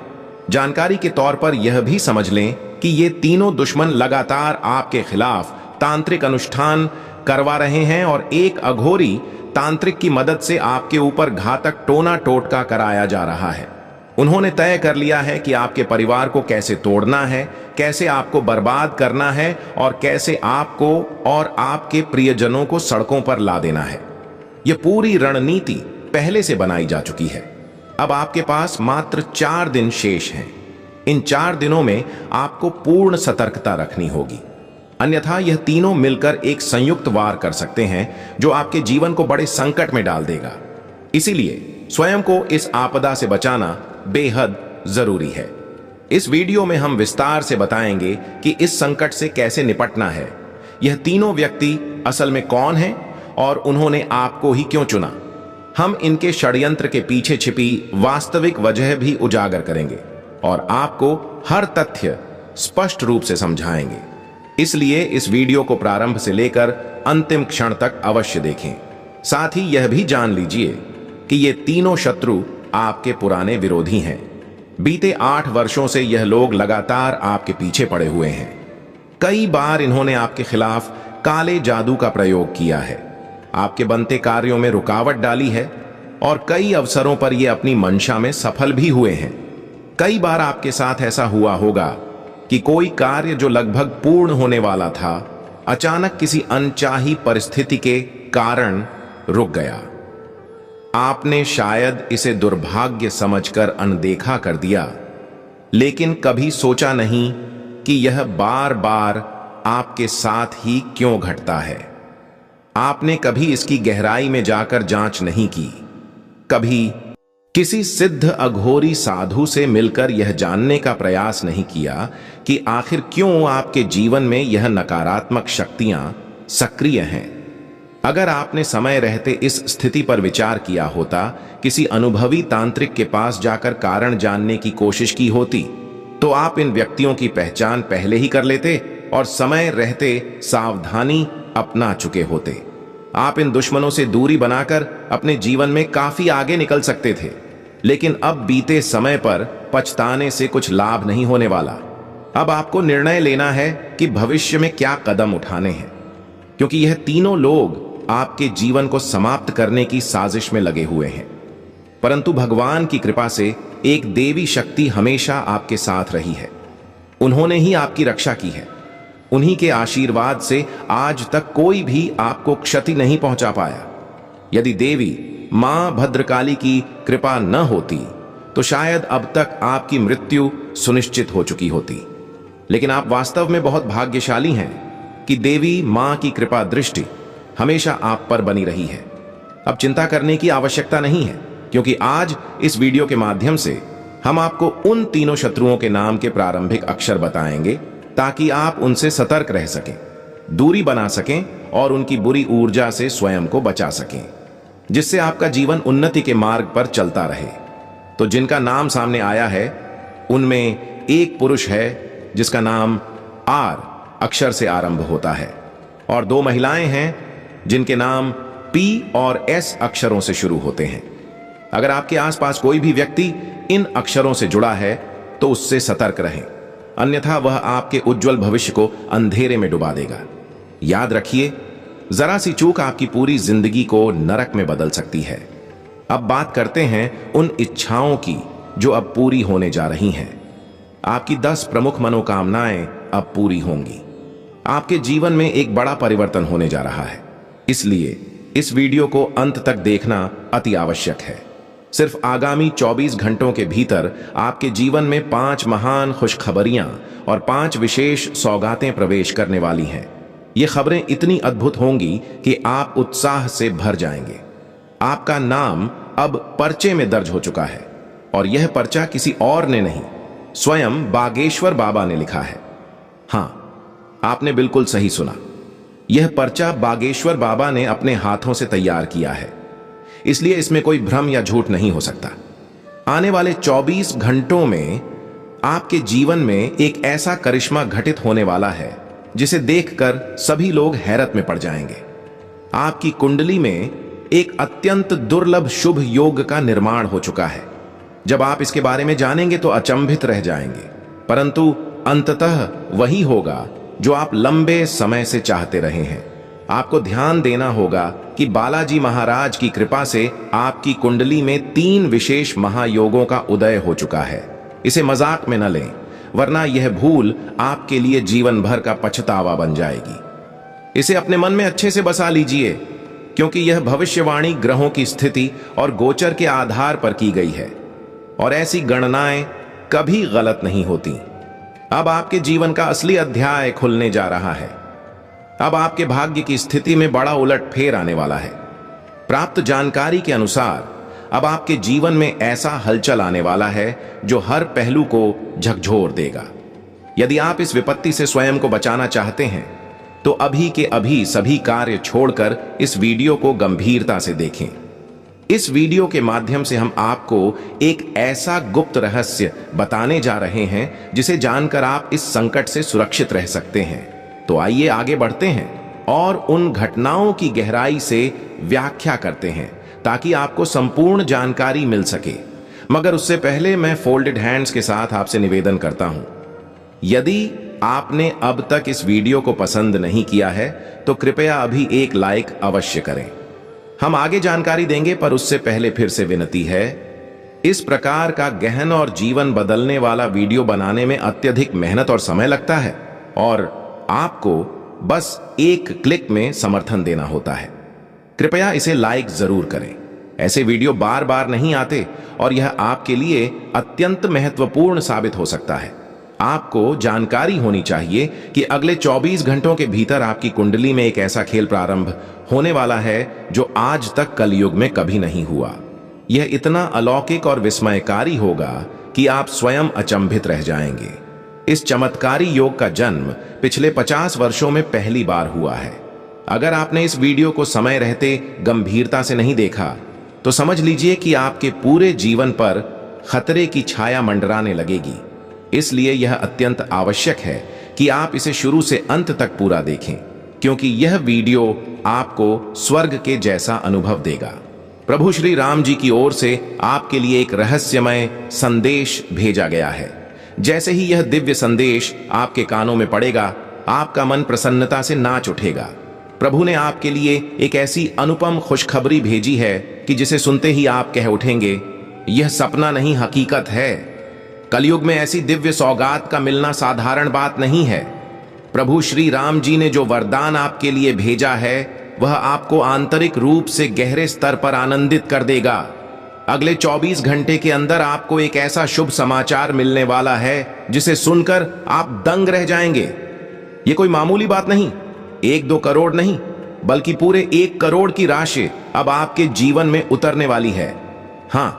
Speaker 1: जानकारी के तौर पर यह भी समझ लें कि ये तीनों दुश्मन लगातार आपके खिलाफ तांत्रिक अनुष्ठान करवा रहे हैं और एक अघोरी तांत्रिक की मदद से आपके ऊपर घातक टोना टोटका कराया जा रहा है। उन्होंने तय कर लिया है कि आपके परिवार को कैसे तोड़ना है, कैसे आपको बर्बाद करना है और कैसे आपको और आपके प्रियजनों को सड़कों पर ला देना है। यह पूरी रणनीति पहले से बनाई जा चुकी है। अब आपके पास मात्र 4 दिन शेष हैं। इन 4 दिनों में आपको पूर्ण सतर्कता रखनी होगी, अन्यथा यह तीनों मिलकर एक संयुक्त वार कर सकते हैं जो आपके जीवन को बड़े संकट में डाल देगा। इसीलिए स्वयं को इस आपदा से बचाना बेहद जरूरी है। इस वीडियो में हम विस्तार से बताएंगे कि इस संकट से कैसे निपटना है, यह तीनों व्यक्ति असल में कौन हैं और उन्होंने आपको ही क्यों चुना। हम इनके षड्यंत्र के पीछे छिपी वास्तविक वजह भी उजागर करेंगे और आपको हर तथ्य स्पष्ट रूप से समझाएंगे। इसलिए इस वीडियो को प्रारंभ से लेकर अंतिम क्षण तक अवश्य देखें। साथ ही यह भी जान लीजिए कि ये तीनों शत्रु आपके पुराने विरोधी हैं। बीते 8 वर्षों से यह लोग लगातार आपके पीछे पड़े हुए हैं। कई बार इन्होंने आपके खिलाफ काले जादू का प्रयोग किया है, आपके बनते कार्यों में रुकावट डाली है और कई अवसरों पर ये अपनी मंशा में सफल भी हुए हैं। कई बार आपके साथ ऐसा हुआ होगा कि कोई कार्य जो लगभग पूर्ण होने वाला था अचानक किसी अनचाही परिस्थिति के कारण रुक गया। आपने शायद इसे दुर्भाग्य समझकर अनदेखा कर दिया, लेकिन कभी सोचा नहीं कि यह बार बार आपके साथ ही क्यों घटता है। आपने कभी इसकी गहराई में जाकर जांच नहीं की, कभी किसी सिद्ध अघोरी साधु से मिलकर यह जानने का प्रयास नहीं किया कि आखिर क्यों आपके जीवन में यह नकारात्मक शक्तियां सक्रिय हैं। अगर आपने समय रहते इस स्थिति पर विचार किया होता, किसी अनुभवी तांत्रिक के पास जाकर कारण जानने की कोशिश की होती, तो आप इन व्यक्तियों की पहचान पहले ही कर लेते और समय रहते सावधानी अपना चुके होते। आप इन दुश्मनों से दूरी बनाकर अपने जीवन में काफी आगे निकल सकते थे। लेकिन अब बीते समय पर पछताने से कुछ लाभ नहीं होने वाला। अब आपको निर्णय लेना है कि भविष्य में क्या कदम उठाने हैं, क्योंकि यह तीनों लोग आपके जीवन को समाप्त करने की साजिश में लगे हुए हैं। परंतु भगवान की कृपा से एक देवी शक्ति हमेशा आपके साथ रही है। उन्होंने ही आपकी रक्षा की है। उन्हीं के आशीर्वाद से आज तक कोई भी आपको क्षति नहीं पहुंचा पाया। यदि देवी मां भद्रकाली की कृपा न होती तो शायद अब तक आपकी मृत्यु सुनिश्चित हो चुकी होती। लेकिन आप वास्तव में बहुत भाग्यशाली हैं कि देवी मां की कृपा दृष्टि हमेशा आप पर बनी रही है। अब चिंता करने की आवश्यकता नहीं है, क्योंकि आज इस वीडियो के माध्यम से हम आपको उन तीनों शत्रुओं के नाम के प्रारंभिक अक्षर बताएंगे ताकि आप उनसे सतर्क रह सकें, दूरी बना सकें और उनकी बुरी ऊर्जा से स्वयं को बचा सकें, जिससे आपका जीवन उन्नति के मार्ग पर चलता रहे। तो जिनका नाम सामने आया है उनमें एक पुरुष है जिसका नाम आर अक्षर से आरंभ होता है और 2 महिलाएं हैं जिनके नाम पी और एस अक्षरों से शुरू होते हैं। अगर आपके आसपास कोई भी व्यक्ति इन अक्षरों से जुड़ा है तो उससे सतर्क रहें, अन्यथा वह आपके उज्जवल भविष्य को अंधेरे में डुबा देगा। याद रखिए, जरा सी चूक आपकी पूरी जिंदगी को नरक में बदल सकती है। अब बात करते हैं उन इच्छाओं की जो अब पूरी होने जा रही हैं। आपकी 10 प्रमुख मनोकामनाएं अब पूरी होंगी। आपके जीवन में एक बड़ा परिवर्तन होने जा रहा है, इसलिए इस वीडियो को अंत तक देखना अति आवश्यक है। सिर्फ आगामी 24 घंटों के भीतर आपके जीवन में 5 महान खुशखबरियां और 5 विशेष सौगातें प्रवेश करने वाली हैं। ये खबरें इतनी अद्भुत होंगी कि आप उत्साह से भर जाएंगे। आपका नाम अब पर्चे में दर्ज हो चुका है, और यह पर्चा किसी और ने नहीं, स्वयं बागेश्वर बाबा ने लिखा है। हां, आपने बिल्कुल सही सुना। यह पर्चा बागेश्वर बाबा ने अपने हाथों से तैयार किया है, इसलिए इसमें कोई भ्रम या झूठ नहीं हो सकता। आने वाले 24 घंटों में आपके जीवन में एक ऐसा करिश्मा घटित होने वाला है जिसे देखकर सभी लोग हैरत में पड़ जाएंगे। आपकी कुंडली में एक अत्यंत दुर्लभ शुभ योग का निर्माण हो चुका है। जब आप इसके बारे में जानेंगे तो अचंभित रह जाएंगे, परंतु अंततः वही होगा जो आप लंबे समय से चाहते रहे हैं। आपको ध्यान देना होगा कि बालाजी महाराज की कृपा से आपकी कुंडली में 3 विशेष महायोगों का उदय हो चुका है। इसे मजाक में न लें, वरना यह भूल आपके लिए जीवन भर का पछतावा बन जाएगी। इसे अपने मन में अच्छे से बसा लीजिए, क्योंकि यह भविष्यवाणी ग्रहों की स्थिति और गोचर के आधार पर की गई है, और ऐसी गणनाएं कभी गलत नहीं होती। अब आपके जीवन का असली अध्याय खुलने जा रहा है। अब आपके भाग्य की स्थिति में बड़ा उलटफेर आने वाला है। प्राप्त जानकारी के अनुसार अब आपके जीवन में ऐसा हलचल आने वाला है जो हर पहलू को झकझोर देगा। यदि आप इस विपत्ति से स्वयं को बचाना चाहते हैं तो अभी के अभी सभी कार्य छोड़कर इस वीडियो को गंभीरता से देखें। इस वीडियो के माध्यम से हम आपको एक ऐसा गुप्त रहस्य बताने जा रहे हैं जिसे जानकर आप इस संकट से सुरक्षित रह सकते हैं। तो आइए आगे बढ़ते हैं और उन घटनाओं की गहराई से व्याख्या करते हैं ताकि आपको संपूर्ण जानकारी मिल सके। मगर उससे पहले मैं फोल्डेड हैंड्स के साथ आपसे निवेदन करता हूं, यदि आपने अब तक इस वीडियो को पसंद नहीं किया है तो कृपया अभी एक लाइक अवश्य करें। हम आगे जानकारी देंगे, पर उससे पहले फिर से विनती है, इस प्रकार का गहन और जीवन बदलने वाला वीडियो बनाने में अत्यधिक मेहनत और समय लगता है, और आपको बस एक क्लिक में समर्थन देना होता है। कृपया इसे लाइक जरूर करें। ऐसे वीडियो बार बार नहीं आते और यह आपके लिए अत्यंत महत्वपूर्ण साबित हो सकता है। आपको जानकारी होनी चाहिए कि अगले 24 घंटों के भीतर आपकी कुंडली में एक ऐसा खेल प्रारंभ होने वाला है जो आज तक कलयुग में कभी नहीं हुआ। यह इतना अलौकिक और विस्मयकारी होगा कि आप स्वयं अचंभित रह जाएंगे। इस चमत्कारी योग का जन्म पिछले 50 वर्षों में पहली बार हुआ है। अगर आपने इस वीडियो को समय रहते गंभीरता से नहीं देखा तो समझ लीजिए कि आपके पूरे जीवन पर खतरे की छाया मंडराने लगेगी। इसलिए यह अत्यंत आवश्यक है कि आप इसे शुरू से अंत तक पूरा देखें, क्योंकि यह वीडियो आपको स्वर्ग के जैसा अनुभव देगा। प्रभु श्री राम जी की ओर से आपके लिए एक रहस्यमय संदेश भेजा गया है। जैसे ही यह दिव्य संदेश आपके कानों में पड़ेगा, आपका मन प्रसन्नता से नाच उठेगा। प्रभु ने आपके लिए एक ऐसी अनुपम खुशखबरी भेजी है कि जिसे सुनते ही आप कह उठेंगे, यह सपना नहीं हकीकत है। कलयुग में ऐसी दिव्य सौगात का मिलना साधारण बात नहीं है। प्रभु श्री राम जी ने जो वरदान आपके लिए भेजा है वह आपको आंतरिक रूप से गहरे स्तर पर आनंदित कर देगा। अगले 24 घंटे के अंदर आपको एक ऐसा शुभ समाचार मिलने वाला है जिसे सुनकर आप दंग रह जाएंगे। ये कोई मामूली बात नहीं, 1-2 करोड़ नहीं, बल्कि पूरे 1 करोड़ की राशि अब आपके जीवन में उतरने वाली है। हां,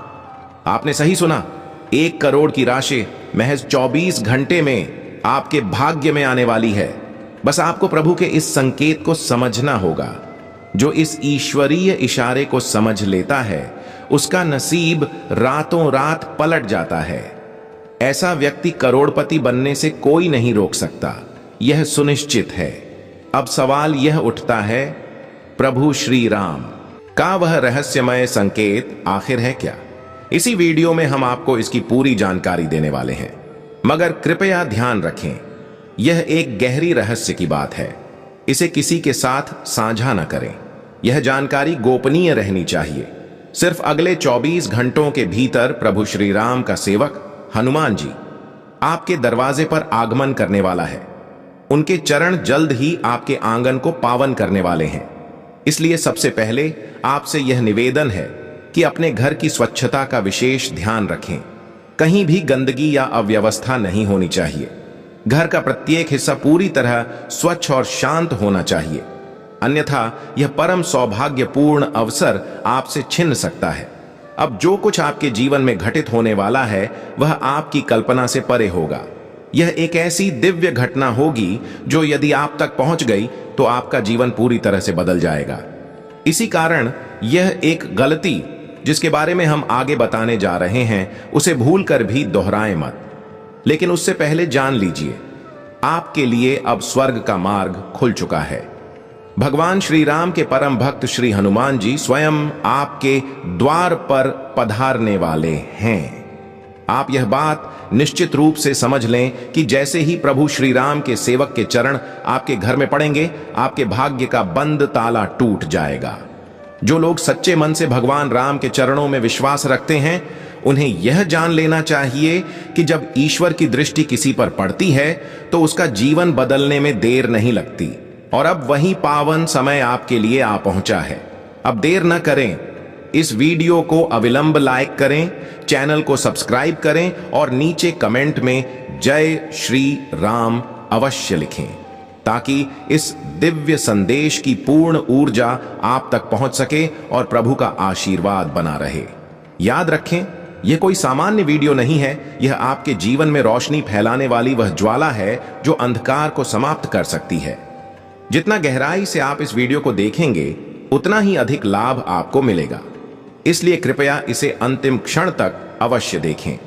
Speaker 1: आपने सही सुना, 1 करोड़ की राशि महज 24 घंटे में आपके भाग्य में आने वाली है। बस आपको प्रभु के इस संकेत को समझना होगा। जो इस ईश्वरीय इशारे को समझ लेता है उसका नसीब रातों रात पलट जाता है। ऐसा व्यक्ति करोड़पति बनने से कोई नहीं रोक सकता, यह सुनिश्चित है। अब सवाल यह उठता है, प्रभु श्री राम का वह रहस्यमय संकेत आखिर है क्या? इसी वीडियो में हम आपको इसकी पूरी जानकारी देने वाले हैं। मगर कृपया ध्यान रखें, यह एक गहरी रहस्य की बात है। इसे किसी के साथ साझा न करें। यह जानकारी गोपनीय रहनी चाहिए। सिर्फ अगले 24 घंटों के भीतर प्रभु श्री राम का सेवक हनुमान जी आपके दरवाजे पर आगमन करने वाला है। उनके चरण जल्द ही आपके आंगन को पावन करने वाले हैं। इसलिए सबसे पहले आपसे यह निवेदन है कि अपने घर की स्वच्छता का विशेष ध्यान रखें। कहीं भी गंदगी या अव्यवस्था नहीं होनी चाहिए। घर का प्रत्येक हिस्सा पूरी तरह स्वच्छ और शांत होना चाहिए, अन्यथा यह परम सौभाग्यपूर्ण अवसर आपसे छिन सकता है। अब जो कुछ आपके जीवन में घटित होने वाला है वह आपकी कल्पना से परे होगा। यह एक ऐसी दिव्य घटना होगी जो यदि आप तक पहुंच गई तो आपका जीवन पूरी तरह से बदल जाएगा। इसी कारण यह एक गलती जिसके बारे में हम आगे बताने जा रहे हैं उसे भूलकर भी दोहराएं मत। लेकिन उससे पहले जान लीजिए, आपके लिए अब स्वर्ग का मार्ग खुल चुका है। भगवान श्री राम के परम भक्त श्री हनुमान जी स्वयं आपके द्वार पर पधारने वाले हैं। आप यह बात निश्चित रूप से समझ लें कि जैसे ही प्रभु श्री राम के सेवक के चरण आपके घर में पड़ेंगे, आपके भाग्य का बंद ताला टूट जाएगा। जो लोग सच्चे मन से भगवान राम के चरणों में विश्वास रखते हैं, उन्हें यह जान लेना चाहिए कि जब ईश्वर की दृष्टि किसी पर पड़ती है तो उसका जीवन बदलने में देर नहीं लगती। और अब वही पावन समय आपके लिए आ पहुंचा है। अब देर न करें, इस वीडियो को अविलंब लाइक करें, चैनल को सब्सक्राइब करें और नीचे कमेंट में जय श्री राम अवश्य लिखें, ताकि इस दिव्य संदेश की पूर्ण ऊर्जा आप तक पहुंच सके और प्रभु का आशीर्वाद बना रहे। याद रखें, यह कोई सामान्य वीडियो नहीं है। यह आपके जीवन में रोशनी फैलाने वाली वह ज्वाला है जो अंधकार को समाप्त कर सकती है। जितना गहराई से आप इस वीडियो को देखेंगे, उतना ही अधिक लाभ आपको मिलेगा। इसलिए कृपया इसे अंतिम क्षण तक अवश्य देखें।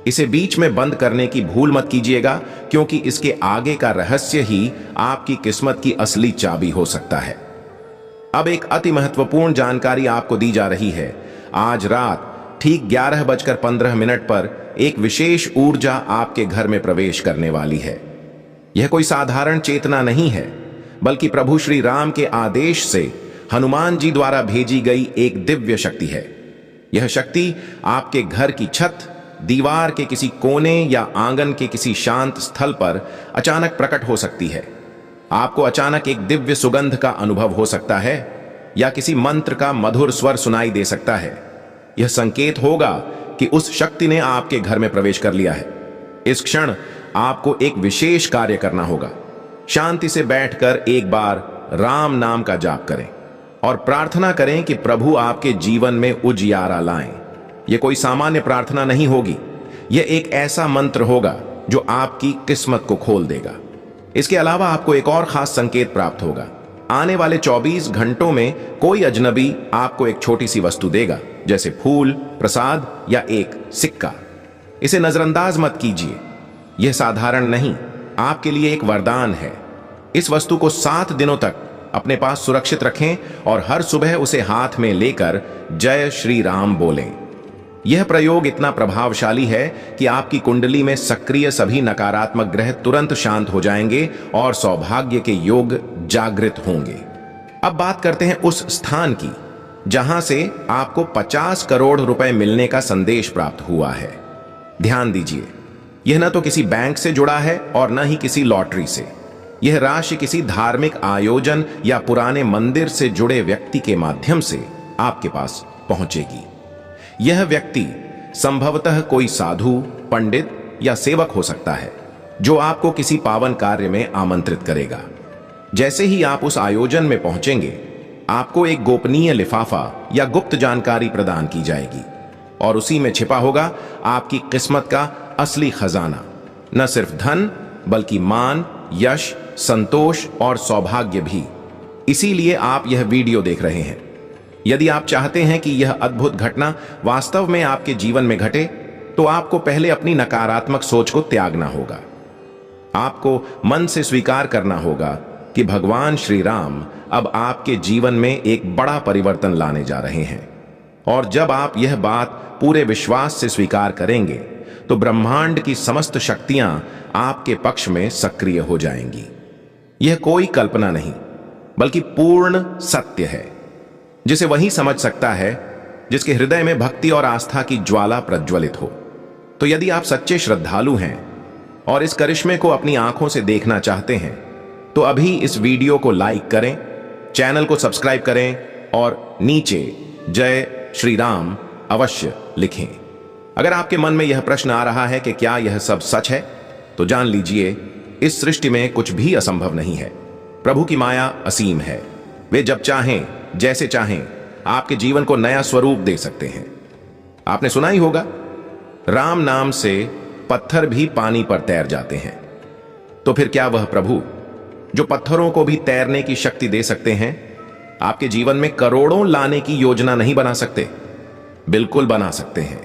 Speaker 1: इसे बीच में बंद करने की भूल मत कीजिएगा, क्योंकि इसके आगे का रहस्य ही आपकी किस्मत की असली चाबी हो सकता है। अब एक अति महत्वपूर्ण जानकारी आपको दी जा रही है। आज रात ठीक 11:15 पर एक विशेष ऊर्जा आपके घर में प्रवेश करने वाली है। यह कोई साधारण चेतना नहीं है, बल्कि प्रभु श्री राम के आदेश से हनुमान जी द्वारा भेजी गई एक दिव्य शक्ति है। यह शक्ति आपके घर की छत, दीवार के किसी कोने या आंगन के किसी शांत स्थल पर अचानक प्रकट हो सकती है। आपको अचानक एक दिव्य सुगंध का अनुभव हो सकता है या किसी मंत्र का मधुर स्वर सुनाई दे सकता है। यह संकेत होगा कि उस शक्ति ने आपके घर में प्रवेश कर लिया है। इस क्षण आपको एक विशेष कार्य करना होगा। शांति से बैठकर एक बार राम नाम का जाप करें और प्रार्थना करें कि प्रभु आपके जीवन में उजियारा लाएं। यह कोई सामान्य प्रार्थना नहीं होगी। यह एक ऐसा मंत्र होगा जो आपकी किस्मत को खोल देगा। इसके अलावा आपको एक और खास संकेत प्राप्त होगा। आने वाले 24 घंटों में कोई अजनबी आपको एक छोटी सी वस्तु देगा, जैसे फूल, प्रसाद या एक सिक्का। इसे नजरअंदाज मत कीजिए। यह साधारण नहीं, आपके लिए एक वरदान है। इस वस्तु को 7 दिनों तक अपने पास सुरक्षित रखें और हर सुबह उसे हाथ में लेकर जय श्री राम बोलें। यह प्रयोग इतना प्रभावशाली है कि आपकी कुंडली में सक्रिय सभी नकारात्मक ग्रह तुरंत शांत हो जाएंगे और सौभाग्य के योग जागृत होंगे। अब बात करते हैं उस स्थान की जहां से आपको 50 करोड़ रुपए मिलने का संदेश प्राप्त हुआ है। ध्यान दीजिए, यह न तो किसी बैंक से जुड़ा है और न ही किसी लॉटरी से। यह राशि किसी धार्मिक आयोजन या पुराने मंदिर से जुड़े व्यक्ति के माध्यम से आपके पास पहुंचेगी। यह व्यक्ति संभवतः कोई साधु, पंडित या सेवक हो सकता है जो आपको किसी पावन कार्य में आमंत्रित करेगा। जैसे ही आप उस आयोजन में पहुंचेंगे, आपको एक गोपनीय लिफाफा या गुप्त जानकारी प्रदान की जाएगी और उसी में छिपा होगा आपकी किस्मत का असली खजाना। न सिर्फ धन, बल्कि मान, यश, संतोष और सौभाग्य भी। इसीलिए आप यह वीडियो देख रहे हैं। यदि आप चाहते हैं कि यह अद्भुत घटना वास्तव में आपके जीवन में घटे, तो आपको पहले अपनी नकारात्मक सोच को त्यागना होगा। आपको मन से स्वीकार करना होगा कि भगवान श्री राम अब आपके जीवन में एक बड़ा परिवर्तन लाने जा रहे हैं। और जब आप यह बात पूरे विश्वास से स्वीकार करेंगे तो ब्रह्मांड की समस्त शक्तियां आपके पक्ष में सक्रिय हो जाएंगी। यह कोई कल्पना नहीं बल्कि पूर्ण सत्य है, जिसे वही समझ सकता है जिसके हृदय में भक्ति और आस्था की ज्वाला प्रज्वलित हो। तो यदि आप सच्चे श्रद्धालु हैं और इस करिश्मे को अपनी आंखों से देखना चाहते हैं तो अभी इस वीडियो को लाइक करें, चैनल को सब्सक्राइब करें और नीचे जय श्री राम अवश्य लिखें। अगर आपके मन में यह प्रश्न आ रहा है कि क्या यह सब सच है, तो जान लीजिए इस सृष्टि में कुछ भी असंभव नहीं है। प्रभु की माया असीम है। वे जब चाहें, जैसे चाहें, आपके जीवन को नया स्वरूप दे सकते हैं। आपने सुना ही होगा, राम नाम से पत्थर भी पानी पर तैर जाते हैं। तो फिर क्या वह प्रभु जो पत्थरों को भी तैरने की शक्ति दे सकते हैं, आपके जीवन में करोड़ों लाने की योजना नहीं बना सकते? बिल्कुल बना सकते हैं।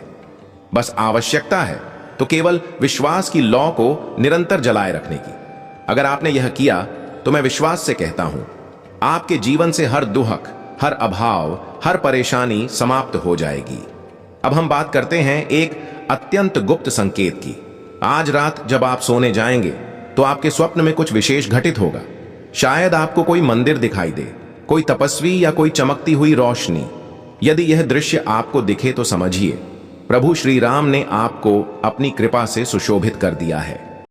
Speaker 1: बस आवश्यकता है तो केवल विश्वास की लौ को निरंतर जलाए रखने की। अगर आपने यह किया तो मैं विश्वास से कहता हूं, आपके जीवन से हर दुहक, हर अभाव, हर परेशानी समाप्त हो जाएगी। अब हम बात करते हैं एक अत्यंत गुप्त संकेत की। आज रात जब आप सोने जाएंगे तो आपके स्वप्न में कुछ विशेष घटित होगा। शायद आपको कोई मंदिर दिखाई दे, कोई तपस्वी या कोई चमकती हुई रोशनी। यदि यह दृश्य आपको दिखे तो समझिए प्रभु श्री राम ने आपको अपनी कृपा से सुशोभित कर दिया है।